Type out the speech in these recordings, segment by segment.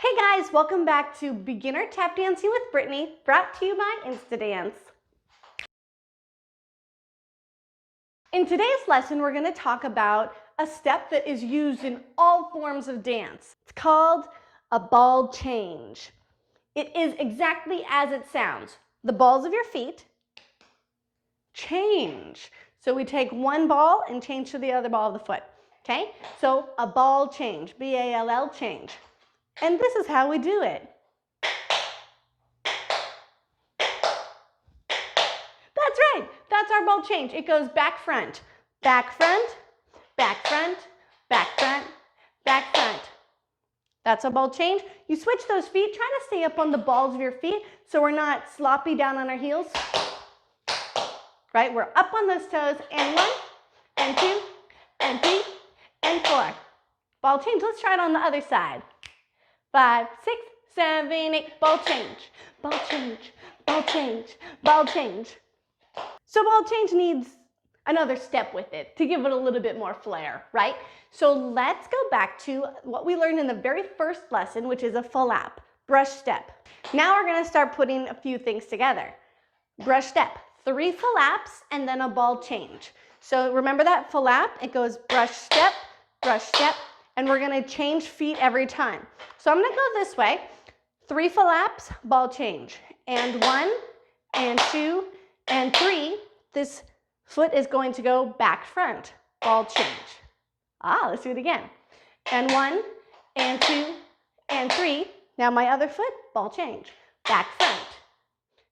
Hey guys, welcome back to Beginner Tap Dancing with Brittany, brought to you by InstaDance. In today's lesson, we're going to talk about a step that is used in all forms of dance. It's called a ball change. It is exactly as it sounds. The balls of your feet change. So we take one ball and change to the other ball of the foot. Okay? So a ball change, B-A-L-L change. And this is how we do it. That's right, that's our ball change. It goes back, front, back, front, back, front, back, front, back, front. That's a ball change. You switch those feet, try to stay up on the balls of your feet so we're not sloppy down on our heels. Right, we're up on those toes, and 1, and 2, and 3, and 4. Ball change, let's try it on the other side. 5, 6, 7, 8, ball change, ball change, ball change, ball change. So ball change needs another step with it to give it a little bit more flair, right? So let's go back to what we learned in the very first lesson, which is a flap, brush step. Now we're gonna start putting a few things together. Brush step, 3 flaps, and then a ball change. So remember that flap, it goes brush step, and we're gonna change feet every time. So I'm gonna go this way, 3 flaps, ball change, and 1, and 2, and 3, this foot is going to go back, front, ball change. Let's do it again. And 1, and 2, and 3, now my other foot, ball change, back, front.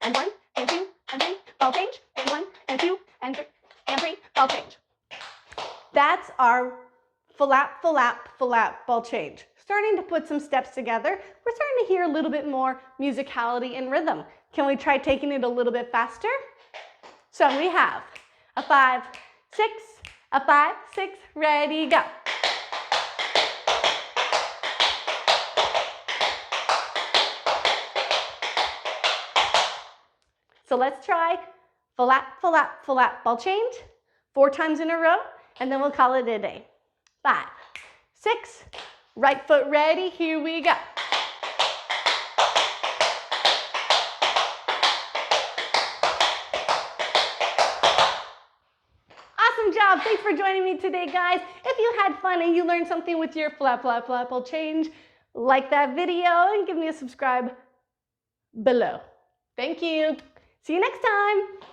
And 1, and 2, and 3, ball change, and 1, and 2, and 3, and 3, ball change. That's our flap, flap, flap, ball change. Starting to put some steps together, we're starting to hear a little bit more musicality and rhythm. Can we try taking it a little bit faster? So we have a 5, 6, a 5, 6, ready, go. So let's try flap, flap, flap, ball change 4 times in a row, and then we'll call it a day. 5, 6, right foot ready, here we go. Awesome job, thanks for joining me today, guys. If you had fun and you learned something with your flap, flap, flap, ball change, like that video and give me a subscribe below. Thank you. See you next time.